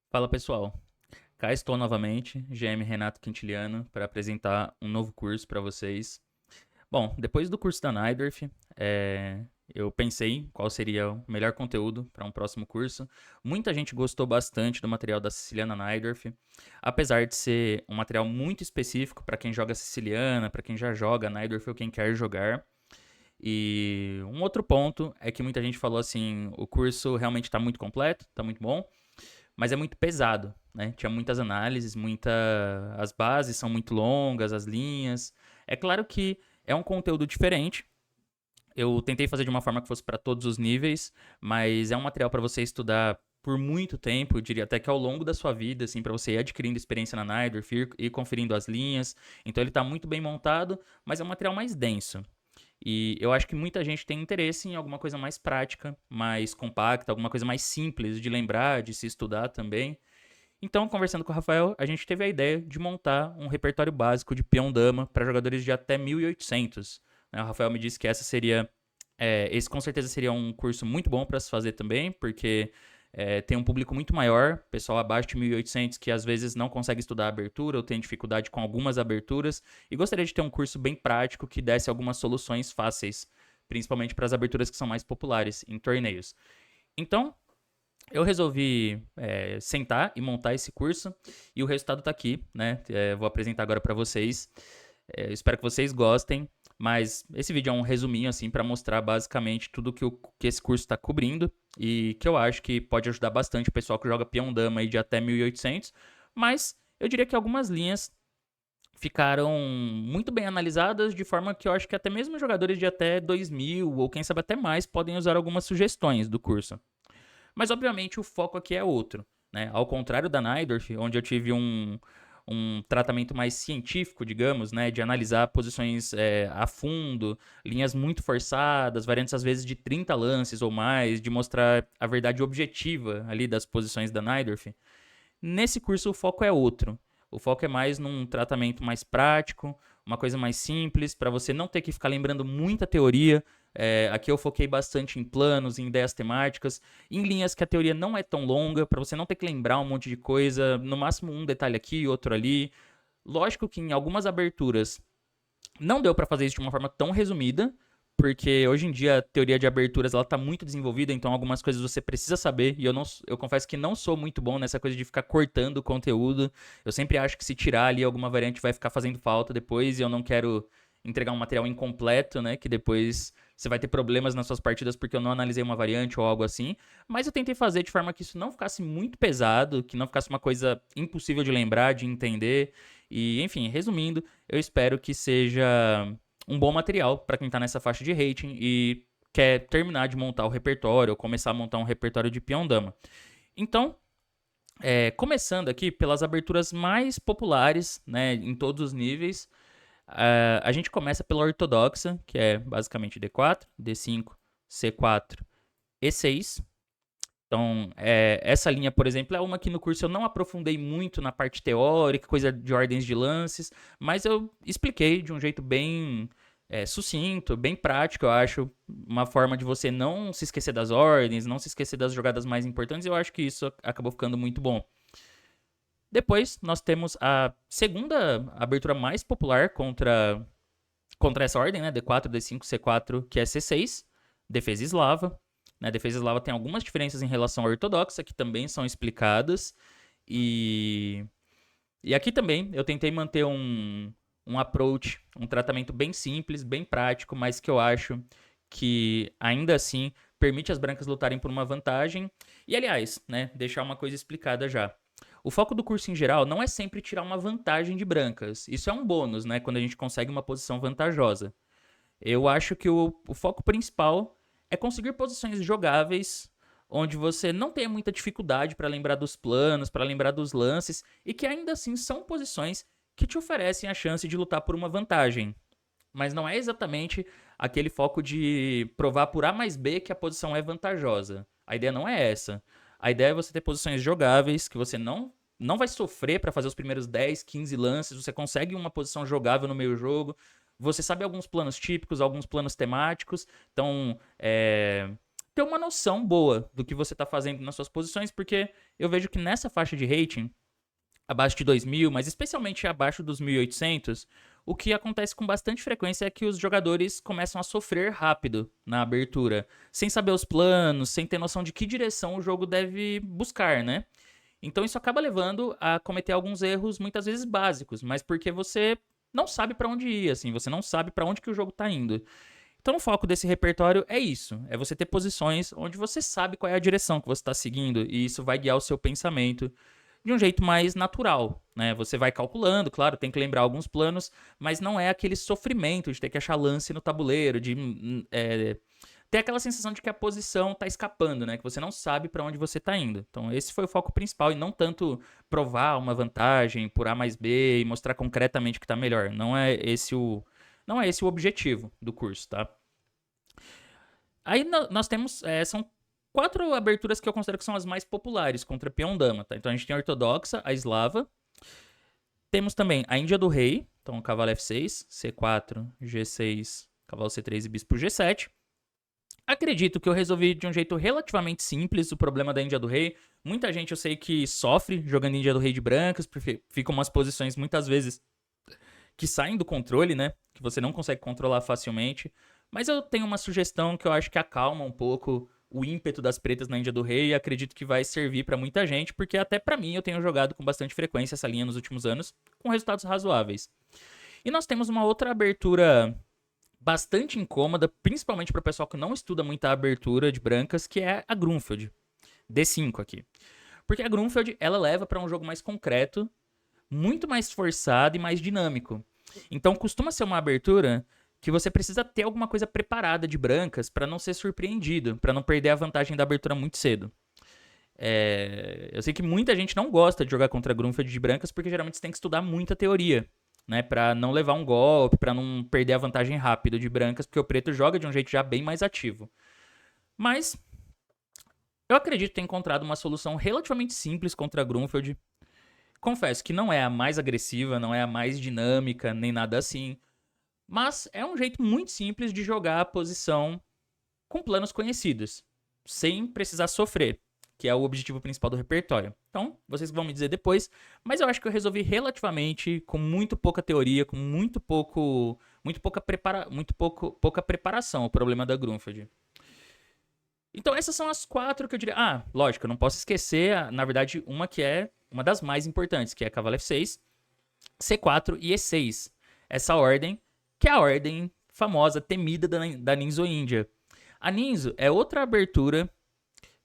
Fala pessoal, cá estou novamente, GM Renato Quintiliano, para apresentar um novo curso para vocês. Bom, depois do curso da Naidorf, eu pensei qual seria o melhor conteúdo para um próximo curso. Muita gente gostou bastante do material da Siciliana Naidorf, apesar de ser um material muito específico para quem joga Siciliana, para quem já joga Naidorf ou quem quer jogar. E um outro ponto é que muita gente falou assim, o curso realmente está muito completo, está muito bom, mas é muito pesado, né? Tinha muitas análises, as bases são muito longas, as linhas. É claro que é um conteúdo diferente. Eu tentei fazer de uma forma que fosse para todos os níveis, mas é um material para você estudar por muito tempo, eu diria até que ao longo da sua vida, assim, para você ir adquirindo experiência na Naidorf, ir conferindo as linhas. Então ele está muito bem montado, mas é um material mais denso. E eu acho que muita gente tem interesse em alguma coisa mais prática, mais compacta, alguma coisa mais simples de lembrar, de se estudar também. Então, conversando com o Rafael, a gente teve a ideia de montar um repertório básico de peão-dama para jogadores de até 1800. O Rafael me disse que esse com certeza seria um curso muito bom para se fazer também, porque tem um público muito maior, pessoal abaixo de 1800 que às vezes não consegue estudar a abertura ou tem dificuldade com algumas aberturas, e gostaria de ter um curso bem prático que desse algumas soluções fáceis, principalmente para as aberturas que são mais populares em torneios. Então, eu resolvi sentar e montar esse curso e o resultado está aqui, né? Vou apresentar agora para vocês. Espero que vocês gostem, mas esse vídeo é um resuminho assim para mostrar basicamente tudo que esse curso está cobrindo e que eu acho que pode ajudar bastante o pessoal que joga peão dama aí de até 1800, mas eu diria que algumas linhas ficaram muito bem analisadas, de forma que eu acho que até mesmo jogadores de até 2000 ou quem sabe até mais podem usar algumas sugestões do curso. Mas, obviamente, o foco aqui é outro. Né? Ao contrário da Naidorf, onde eu tive um tratamento mais científico, digamos, né, de analisar posições a fundo, linhas muito forçadas, variantes às vezes de 30 lances ou mais, de mostrar a verdade objetiva ali das posições da Naidorf. Nesse curso o foco é outro. O foco é mais num tratamento mais prático, uma coisa mais simples, para você não ter que ficar lembrando muita teoria. Aqui eu foquei bastante em planos, em ideias temáticas, em linhas que a teoria não é tão longa, para você não ter que lembrar um monte de coisa, no máximo um detalhe aqui, outro ali. Lógico que em algumas aberturas não deu para fazer isso de uma forma tão resumida, porque hoje em dia a teoria de aberturas ela tá muito desenvolvida, então algumas coisas você precisa saber, e eu confesso que não sou muito bom nessa coisa de ficar cortando o conteúdo. Eu sempre acho que se tirar ali alguma variante vai ficar fazendo falta depois, e eu não quero entregar um material incompleto, né, que depois você vai ter problemas nas suas partidas porque eu não analisei uma variante ou algo assim. Mas eu tentei fazer de forma que isso não ficasse muito pesado, que não ficasse uma coisa impossível de lembrar, de entender. E, enfim, resumindo, eu espero que seja um bom material para quem tá nessa faixa de rating e quer terminar de montar o repertório ou começar a montar um repertório de peão dama. Então, começando aqui pelas aberturas mais populares, né, em todos os níveis, a gente começa pela ortodoxa, que é basicamente D4, D5, C4, E6. Então, essa linha, por exemplo, é uma que no curso eu não aprofundei muito na parte teórica, coisa de ordens de lances, mas eu expliquei de um jeito bem sucinto, bem prático, eu acho, uma forma de você não se esquecer das ordens, não se esquecer das jogadas mais importantes, e eu acho que isso acabou ficando muito bom. Depois, nós temos a segunda abertura mais popular contra essa ordem, né? D4, D5, C4, que é C6, defesa eslava. Né? Defesa eslava tem algumas diferenças em relação à ortodoxa, que também são explicadas. E, e aqui também eu tentei manter um approach, um tratamento bem simples, bem prático, mas que eu acho que ainda assim permite as brancas lutarem por uma vantagem. E aliás, né, deixar uma coisa explicada já. O foco do curso em geral não é sempre tirar uma vantagem de brancas. Isso é um bônus, né, quando a gente consegue uma posição vantajosa. Eu acho que o foco principal é conseguir posições jogáveis onde você não tenha muita dificuldade para lembrar dos planos, para lembrar dos lances e que ainda assim são posições que te oferecem a chance de lutar por uma vantagem. Mas não é exatamente aquele foco de provar por A mais B que a posição é vantajosa. A ideia não é essa. A ideia é você ter posições jogáveis que você não vai sofrer para fazer os primeiros 10, 15 lances, você consegue uma posição jogável no meio jogo, você sabe alguns planos típicos, alguns planos temáticos, então ter uma noção boa do que você tá fazendo nas suas posições, porque eu vejo que nessa faixa de rating, abaixo de 2.000, mas especialmente abaixo dos 1.800, o que acontece com bastante frequência é que os jogadores começam a sofrer rápido na abertura, sem saber os planos, sem ter noção de que direção o jogo deve buscar, né? Então isso acaba levando a cometer alguns erros muitas vezes básicos, mas porque você não sabe pra onde ir, assim, você não sabe pra onde que o jogo tá indo. Então o foco desse repertório é isso, é você ter posições onde você sabe qual é a direção que você está seguindo e isso vai guiar o seu pensamento de um jeito mais natural, né? Você vai calculando, claro, tem que lembrar alguns planos, mas não é aquele sofrimento de ter que achar lance no tabuleiro, de ter aquela sensação de que a posição tá escapando, né? Que você não sabe para onde você tá indo. Então esse foi o foco principal e não tanto provar uma vantagem por A mais B e mostrar concretamente que tá melhor. Não é esse o objetivo do curso, tá? Aí nós temos, são 4 aberturas que eu considero que são as mais populares contra peão dama, tá? Então a gente tem a ortodoxa, a eslava. Temos também a Índia do Rei, então cavalo F6, C4, G6, cavalo C3 e bispo G7. Acredito que eu resolvi de um jeito relativamente simples o problema da Índia do Rei. Muita gente eu sei que sofre jogando Índia do Rei de brancas, porque ficam umas posições muitas vezes que saem do controle, né? Que você não consegue controlar facilmente. Mas eu tenho uma sugestão que eu acho que acalma um pouco o ímpeto das pretas na Índia do Rei e acredito que vai servir pra muita gente, porque até pra mim eu tenho jogado com bastante frequência essa linha nos últimos anos, com resultados razoáveis. E nós temos uma outra abertura bastante incômoda, principalmente para o pessoal que não estuda muita abertura de brancas, que é a Grunfeld. D5 aqui. Porque a Grunfeld, ela leva para um jogo mais concreto, muito mais forçado e mais dinâmico. Então costuma ser uma abertura que você precisa ter alguma coisa preparada de brancas para não ser surpreendido, para não perder a vantagem da abertura muito cedo. Eu sei que muita gente não gosta de jogar contra a Grunfeld de brancas porque geralmente você tem que estudar muita teoria, né, para não levar um golpe, para não perder a vantagem rápido de brancas, porque o preto joga de um jeito já bem mais ativo. Mas eu acredito ter encontrado uma solução relativamente simples contra a Grunfeld. Confesso que não é a mais agressiva, não é a mais dinâmica, nem nada assim, mas é um jeito muito simples de jogar a posição com planos conhecidos, sem precisar sofrer, que é o objetivo principal do repertório. Então, vocês vão me dizer depois, mas eu acho que eu resolvi relativamente com muito pouca teoria, com pouca preparação o problema da Grunfeld. Então, essas são as 4 que eu diria. Ah, lógico, eu não posso esquecer, na verdade, uma que é uma das mais importantes, que é cavalo F6, C4 e E6. Essa ordem, que é a ordem famosa, temida da Ninzo Índia. A Ninzo é outra abertura,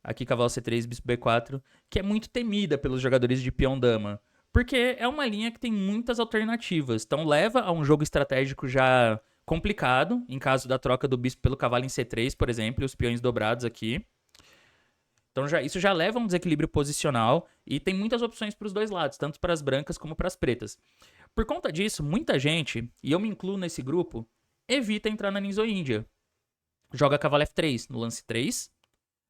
aqui cavalo C3, bispo B4, que é muito temida pelos jogadores de peão dama, porque é uma linha que tem muitas alternativas, então leva a um jogo estratégico já complicado, em caso da troca do bispo pelo cavalo em C3, por exemplo, e os peões dobrados aqui. Então isso já leva a um desequilíbrio posicional e tem muitas opções para os dois lados, tanto para as brancas como para as pretas. Por conta disso, muita gente, e eu me incluo nesse grupo, evita entrar na Ninzo Índia. Joga cavalo F3 no lance 3,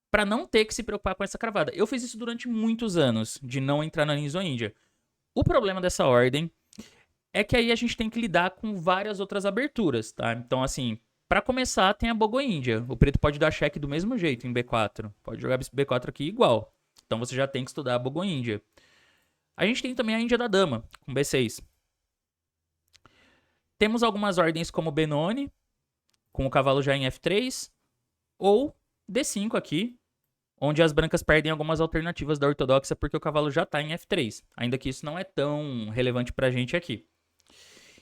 para não ter que se preocupar com essa cravada. Eu fiz isso durante muitos anos, de não entrar na Ninzo Índia. O problema dessa ordem é que aí a gente tem que lidar com várias outras aberturas, tá? Então, assim, para começar, tem a Bogo Índia. O preto pode dar cheque do mesmo jeito em B4. Pode jogar B4 aqui igual. Então você já tem que estudar a Bogo Índia. A gente tem também a Índia da Dama, com B6. Temos algumas ordens como Benoni, com o cavalo já em F3, ou D5 aqui, onde as brancas perdem algumas alternativas da ortodoxa porque o cavalo já está em F3, ainda que isso não é tão relevante pra gente aqui.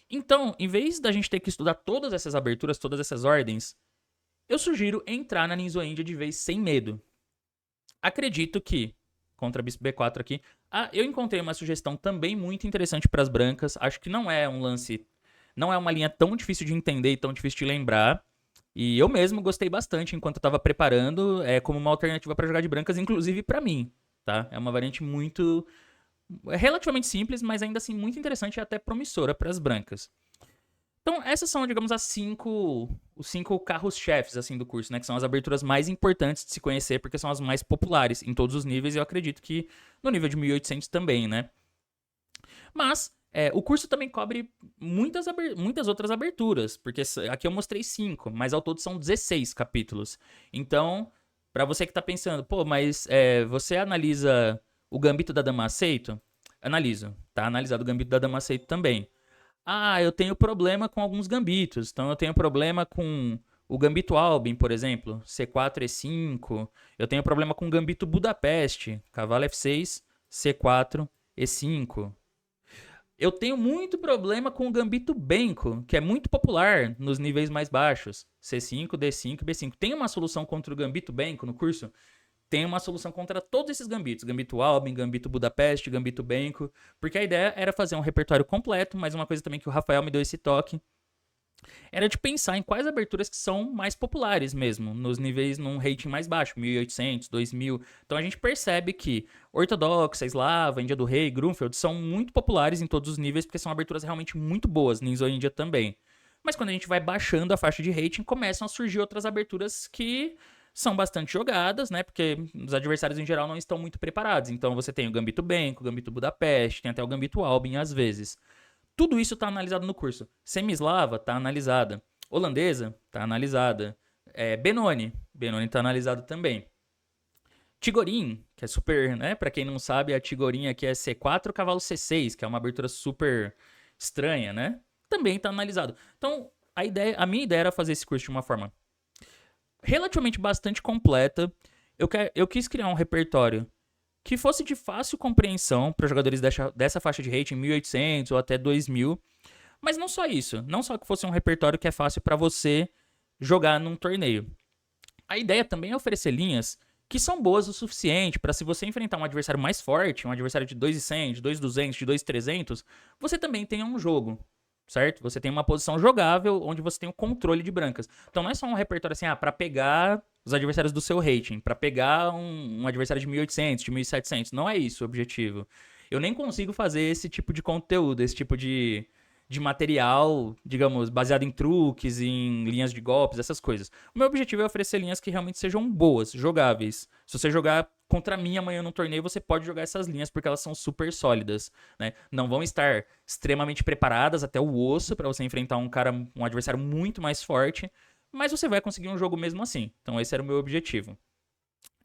Então, em vez da gente ter que estudar todas essas aberturas, todas essas ordens, eu sugiro entrar na Ninzo Índia de vez sem medo. Acredito que, contra bispo B4 aqui, eu encontrei uma sugestão também muito interessante para as brancas. Acho que não é um lance, não é uma linha tão difícil de entender e tão difícil de lembrar. E eu mesmo gostei bastante enquanto eu estava preparando, como uma alternativa para jogar de brancas, inclusive para mim, tá? É uma variante relativamente simples, mas ainda assim muito interessante e até promissora para as brancas. Então, essas são, digamos, os 5 carros-chefes assim, do curso, né? Que são as aberturas mais importantes de se conhecer, porque são as mais populares em todos os níveis, e eu acredito que no nível de 1800 também, né? Mas o curso também cobre muitas outras aberturas, porque aqui eu mostrei 5, mas ao todo são 16 capítulos. Então, Pra você que tá pensando, pô, mas você analisa o gambito da dama aceito? Analiso. Tá analisado o gambito da dama aceito também. Ah, eu tenho problema com alguns gambitos. Então eu tenho problema com o gambito Albin, por exemplo, C4 E5. Eu tenho problema com o gambito Budapeste, cavalo F6, C4 E5. Eu tenho muito problema com o gambito Benko, que é muito popular nos níveis mais baixos. C5, D5, B5. Tem uma solução contra o gambito Benko no curso? Tem uma solução contra todos esses gambitos. Gambito Albin, Gambito Budapeste, Gambito Benko. Porque a ideia era fazer um repertório completo, mas uma coisa também que o Rafael me deu esse toque era de pensar em quais aberturas que são mais populares mesmo, nos níveis num rating mais baixo, 1800, 2000. Então a gente percebe que Ortodoxa, Eslava, Índia do Rei, Grunfeld são muito populares em todos os níveis porque são aberturas realmente muito boas, Ninja Índia também. Mas quando a gente vai baixando a faixa de rating, começam a surgir outras aberturas que são bastante jogadas, né? Porque os adversários em geral não estão muito preparados. Então você tem o Gambito Benko, o Gambito Budapeste, tem até o Gambito Albin às vezes. Tudo isso está analisado no curso. Semislava está analisada. Holandesa está analisada. Benoni está analisado também. Tigorin, que é super, né? Pra quem não sabe, a Tigorin aqui é C4, cavalo C6, que é uma abertura super estranha, né? Também tá analisado. Então, a minha ideia era fazer esse curso de uma forma relativamente bastante completa. Eu quis criar um repertório que fosse de fácil compreensão para jogadores dessa faixa de rating, 1800 ou até 2000. Mas não só isso. Não só que fosse um repertório que é fácil para você jogar num torneio. A ideia também é oferecer linhas que são boas o suficiente para se você enfrentar um adversário mais forte, um adversário de 2.100, de 2.200, de 2.300, você também tenha um jogo, certo? Você tem uma posição jogável onde você tem o controle de brancas. Então não é só um repertório assim, para pegar os adversários do seu rating, para pegar um adversário de 1.800, de 1.700. Não é isso o objetivo. Eu nem consigo fazer esse tipo de conteúdo, esse tipo de material, digamos, baseado em truques, em linhas de golpes, essas coisas. O meu objetivo é oferecer linhas que realmente sejam boas, jogáveis. Se você jogar contra mim amanhã no torneio, você pode jogar essas linhas porque elas são super sólidas, né? Não vão estar extremamente preparadas até o osso para você enfrentar um adversário muito mais forte, mas você vai conseguir um jogo mesmo assim. Então esse era o meu objetivo.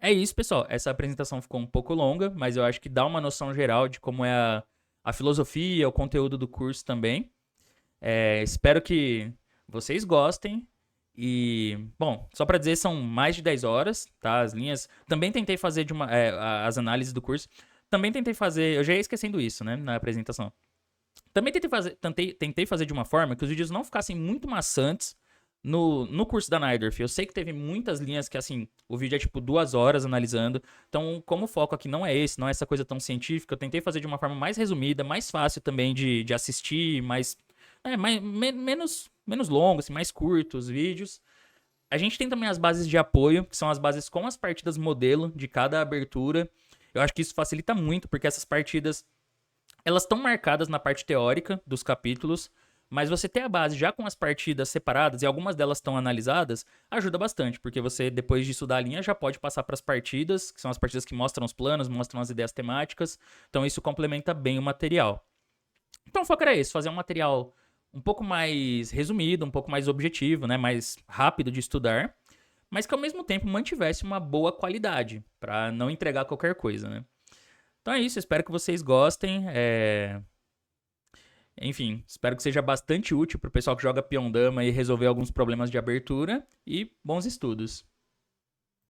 É isso, pessoal. Essa apresentação ficou um pouco longa, mas eu acho que dá uma noção geral de como é a filosofia, o conteúdo do curso também. Espero que vocês gostem. E, bom, só para dizer, são mais de 10 horas, tá? As linhas. Também tentei fazer as análises do curso. Também tentei fazer. Eu já ia esquecendo isso, né? Na apresentação. Também tentei fazer de uma forma que os vídeos não ficassem muito maçantes no curso da Najdorf. Eu sei que teve muitas linhas que, assim, o vídeo é tipo 2 horas analisando. Então, como o foco aqui não é esse, não é essa coisa tão científica, eu tentei fazer de uma forma mais resumida, mais fácil também de assistir, menos longos, assim, mais curtos os vídeos. A gente tem também as bases de apoio, que são as bases com as partidas modelo de cada abertura. Eu acho que isso facilita muito, porque essas partidas elas estão marcadas na parte teórica dos capítulos, mas você ter a base já com as partidas separadas e algumas delas estão analisadas, ajuda bastante, porque você, depois de estudar a linha, já pode passar para as partidas, que são as partidas que mostram os planos, mostram as ideias temáticas. Então isso complementa bem o material. Então o foco era esse, fazer um material um pouco mais resumido, um pouco mais objetivo, né, mais rápido de estudar, mas que ao mesmo tempo mantivesse uma boa qualidade, para não entregar qualquer coisa, né. Então é isso, espero que vocês gostem. Enfim, espero que seja bastante útil para o pessoal que joga peão dama e resolver alguns problemas de abertura. E bons estudos!